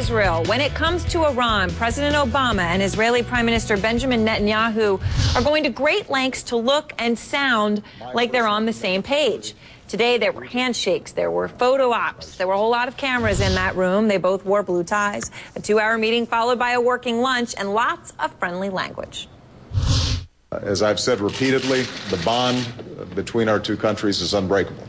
Israel. When it comes to Iran, President Obama and Israeli Prime Minister Benjamin Netanyahu are going to great lengths to look and sound like they're on the same page. Today, there were handshakes, there were photo ops, there were a whole lot of cameras in that room. They both wore blue ties. A 2-hour meeting followed by a working lunch and lots of friendly language. As I've said repeatedly, the bond between our two countries is unbreakable.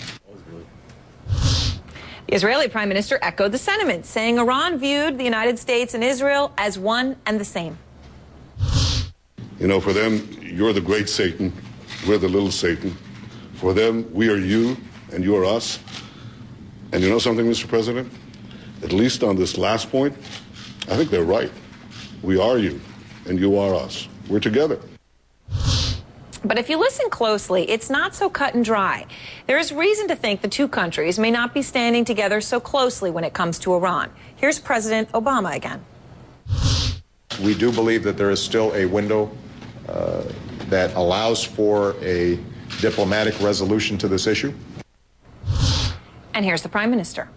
The Israeli Prime Minister echoed the sentiment, saying Iran viewed the United States and Israel as one and the same. You know, for them, you're the great Satan, we're the little Satan. For them, we are you and you are us. And you know something, Mr. President? At least on this last point, I think they're right. We are you and you are us. We're together. But if you listen closely, it's not so cut and dry. There is reason to think the two countries may not be standing together so closely when it comes to Iran. Here's President Obama again. We do believe that there is still a window that allows for a diplomatic resolution to this issue. And here's the Prime Minister.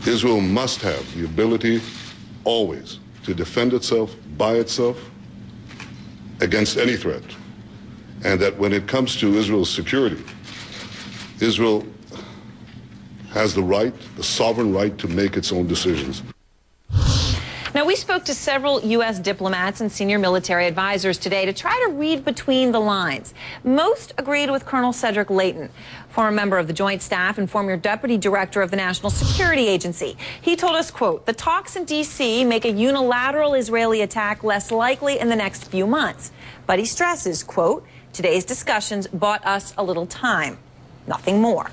Israel must have the ability always to defend itself by itself against any threat. And that when it comes to Israel's security, Israel has the right, the sovereign right to make its own decisions. Now, we spoke to several U.S. diplomats and senior military advisors today to try to read between the lines. Most agreed with Colonel Cedric Leighton, former member of the Joint Staff and former deputy director of the National Security Agency. He told us, quote, the talks in D.C. make a unilateral Israeli attack less likely in the next few months. But he stresses, quote, today's discussions bought us a little time, nothing more.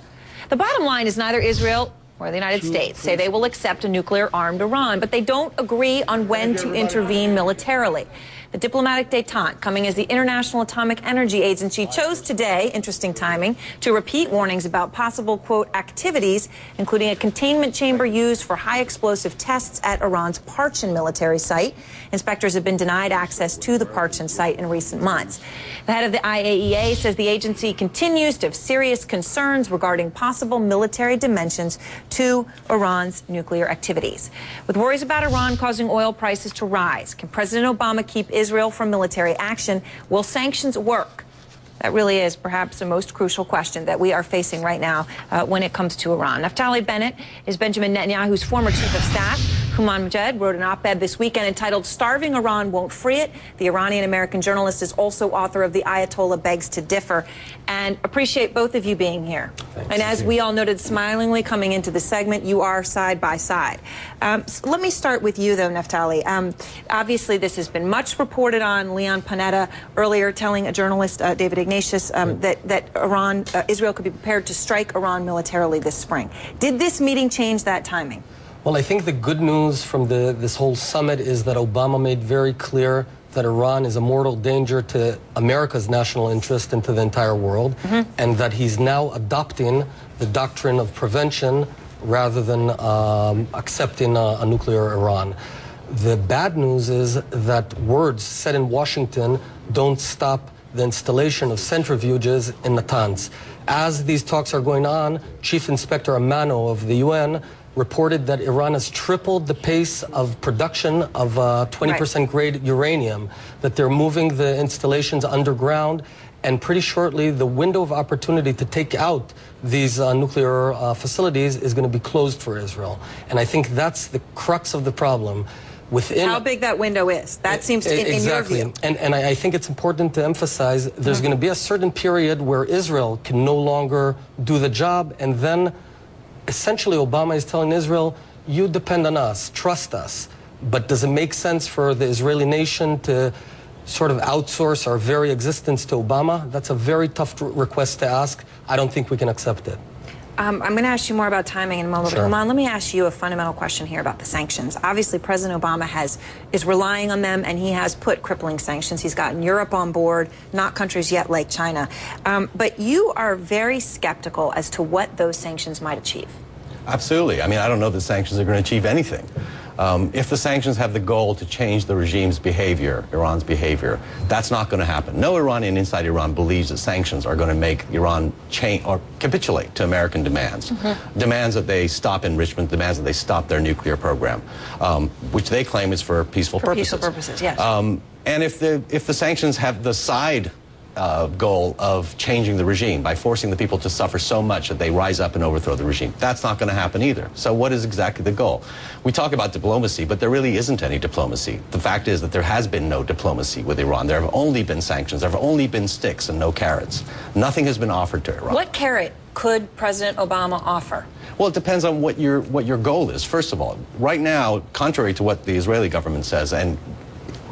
The bottom line is neither Israel or the United States say they will accept a nuclear-armed Iran, but they don't agree on when to intervene militarily. The diplomatic détente coming as the International Atomic Energy Agency chose today, interesting timing, to repeat warnings about possible, quote, activities, including a containment chamber used for high explosive tests at Iran's Parchin military site. Inspectors have been denied access to the Parchin site in recent months. The head of the IAEA says the agency continues to have serious concerns regarding possible military dimensions to Iran's nuclear activities. With worries about Iran causing oil prices to rise, can President Obama keep Israel from military action? Will sanctions work? That really is perhaps the most crucial question that we are facing right now when it comes to Iran. Naftali Bennett is Benjamin Netanyahu's former chief of staff. Human Majed wrote an op-ed this weekend entitled Starving Iran Won't Free It. The Iranian-American journalist is also author of The Ayatollah Begs to Differ. And appreciate both of you being here. Thanks. And as we all noted smilingly coming into the segment, you are side by side. So let me start with you, though, Naftali. Obviously, this has been much reported on. Leon Panetta earlier telling a journalist, David Ignatius, that Israel could be prepared to strike Iran militarily this spring. Did this meeting change that timing? Well, I think the good news from this whole summit is that Obama made very clear that Iran is a mortal danger to America's national interest and to the entire world, and that he's now adopting the doctrine of prevention rather than accepting a nuclear Iran. The bad news is that words said in Washington don't stop the installation of centrifuges in Natanz. As these talks are going on, Chief Inspector Amano of the UN reported that Iran has tripled the pace of production of 20% grade uranium, that they're moving the installations underground, and pretty shortly the window of opportunity to take out these nuclear facilities is going to be closed for Israel. And I think that's the crux of the problem. Within how big that window is. That seems to, in your view. And I think it's important to emphasize there's going to be a certain period where Israel can no longer do the job, and then essentially Obama is telling Israel, you depend on us, trust us. But does it make sense for the Israeli nation to sort of outsource our very existence to Obama? That's a very tough request to ask. I don't think we can accept it. I'm going to ask you more about timing in a moment. Sure. But Human, let me ask you a fundamental question here about the sanctions. Obviously, President Obama is relying on them, and he has put crippling sanctions. He's gotten Europe on board, not countries yet like China. But you are very skeptical as to what those sanctions might achieve. Absolutely. I mean, I don't know that sanctions are going to achieve anything. If the sanctions have the goal to change the regime's behavior, Iran's behavior, that's not going to happen. No Iranian inside Iran believes that sanctions are going to make Iran change or capitulate to American demands. Demands that they stop enrichment, demands that they stop their nuclear program, which they claim is for peaceful purposes. Peaceful purposes, yes. And if the sanctions have the side goal of changing the regime by forcing the people to suffer so much that they rise up and overthrow the regime, that's not going to happen either. So what is exactly the goal? We talk about diplomacy, but there really isn't any diplomacy. The fact is that there has been no diplomacy with Iran. There have only been sanctions. There have only been sticks and no carrots. Nothing has been offered to Iran. What carrot could President Obama offer? Well, it depends on what your goal is. First of all, right now, contrary to what the Israeli government says and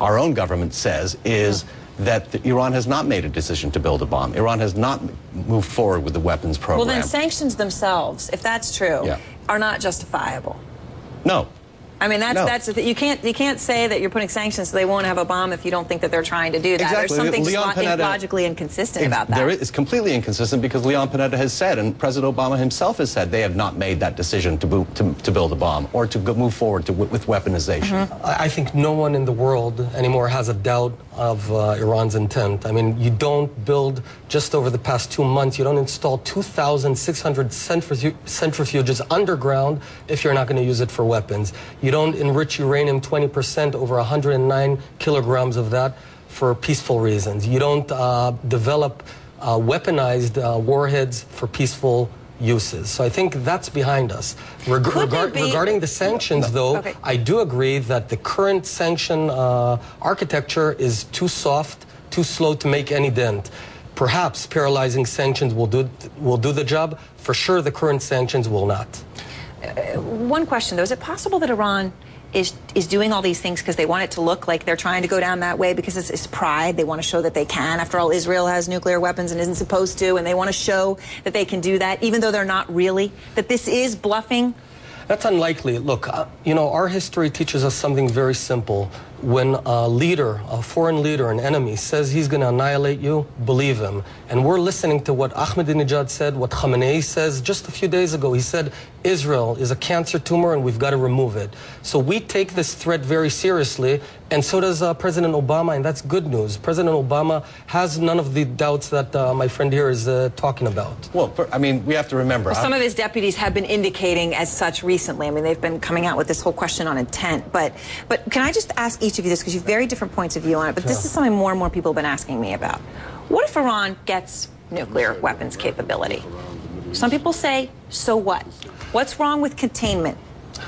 our own government says, is that Iran has not made a decision to build a bomb. Iran has not moved forward with the weapons program. Well, then sanctions themselves, if that's true, are not justifiable. No. I mean, that's the thing. You can't say that you're putting sanctions so they won't have a bomb if you don't think that they're trying to do that. Exactly. There's something logically inconsistent about that. It's completely inconsistent because Leon Panetta has said, and President Obama himself has said, they have not made that decision to build a bomb or to move forward with weaponization. I think no one in the world anymore has a doubt of Iran's intent. I mean, you don't build, just over the past 2 months, you don't install 2,600 centrifuges underground if you're not going to use it for weapons. You don't enrich uranium 20%, over 109 kilograms of that, for peaceful reasons. You don't develop weaponized warheads for peaceful uses. So I think that's behind us. Regarding the sanctions, though, I do agree that the current sanction architecture is too soft, too slow to make any dent. Perhaps paralyzing sanctions will do the job. For sure, the current sanctions will not. One question, though. Is it possible that Iran is doing all these things because they want it to look like they're trying to go down that way because it's pride? They want to show that they can. After all, Israel has nuclear weapons and isn't supposed to, and they want to show that they can do that, even though they're not really, that this is bluffing? That's unlikely. Look, you know, our history teaches us something very simple. When a leader, a foreign leader, an enemy, says he's going to annihilate you, believe him. And we're listening to what Ahmadinejad said, what Khamenei says just a few days ago. He said, Israel is a cancer tumor and we've got to remove it. So we take this threat very seriously, and so does President Obama, and that's good news. President Obama has none of the doubts that my friend here is talking about. Well, I mean, we have to remember. Well, some of his deputies have been indicating as such recently. I mean, they've been coming out with this whole question on intent. But can I just ask each of you this, because you have very different points of view on it, but this is something more and more people have been asking me about. What if Iran gets nuclear weapons capability? Some people say, so what? What's wrong with containment?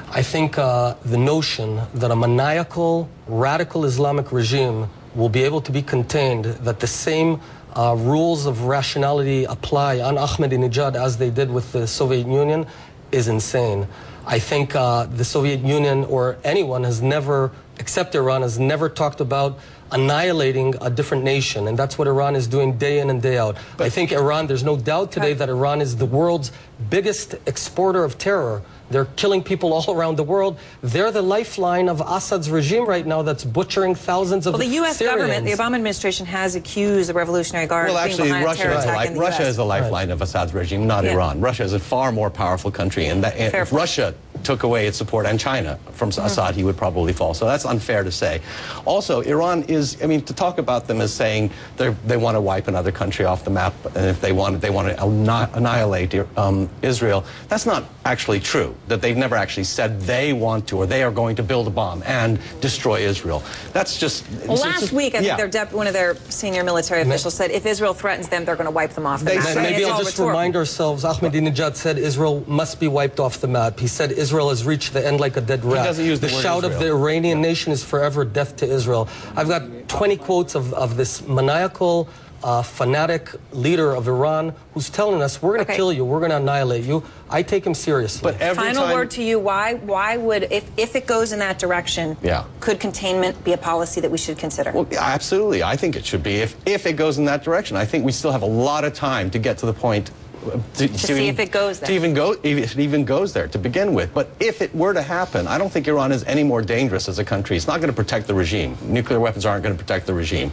I think the notion that a maniacal, radical Islamic regime will be able to be contained, that the same rules of rationality apply on Ahmadinejad as they did with the Soviet Union, is insane. I think the Soviet Union or anyone has never, except Iran, has never talked about annihilating a different nation, and that's what Iran is doing day in and day out. I think Iran, there's no doubt today that Iran is the world's biggest exporter of terror. They're killing people all around the world. They're the lifeline of Assad's regime right now that's butchering thousands of Syrians. Well, the U.S. government, the Obama administration, has accused the Revolutionary Guard of being behind a terror attack in the U.S. Russia is the lifeline of Assad's regime, not Iran. Russia is a far more powerful country, and if Russia took away its support, and China, from Assad, he would probably fall. So that's unfair to say. Also, Iran is, I mean, to talk about them as saying they want to wipe another country off the map, and if they want to annihilate Israel, that's not actually true. That they've never actually said they want to, or they are going to build a bomb and destroy Israel. That's just... Well, last week, I think one of their senior military officials said if Israel threatens them, they're going to wipe them off the map. Maybe I'll just remind ourselves, Ahmadinejad said Israel must be wiped off the map. He said Israel has reached the end like a dead rat. He doesn't use the word shout Israel. Of the Iranian nation is forever death to Israel. I've got 20 quotes of this maniacal, fanatic leader of Iran who's telling us, we're going to kill you, we're going to annihilate you. I take him seriously. But Final word to you, why would, if it goes in that direction, could containment be a policy that we should consider? Well, absolutely. I think it should be. If it goes in that direction, I think we still have a lot of time to get to the point to see if it goes there. If it even goes there to begin with. But if it were to happen, I don't think Iran is any more dangerous as a country. It's not going to protect the regime. Nuclear weapons aren't going to protect the regime.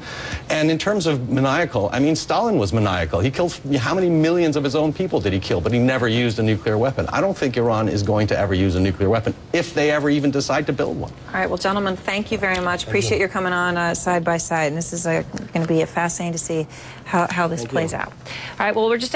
And in terms of maniacal, I mean, Stalin was maniacal. He killed, how many millions of his own people did he kill? But he never used a nuclear weapon. I don't think Iran is going to ever use a nuclear weapon if they ever even decide to build one. All right, well, gentlemen, thank you very much. Appreciate your coming on side by side. And this is going to be fascinating to see how this plays out. All right, well, we're just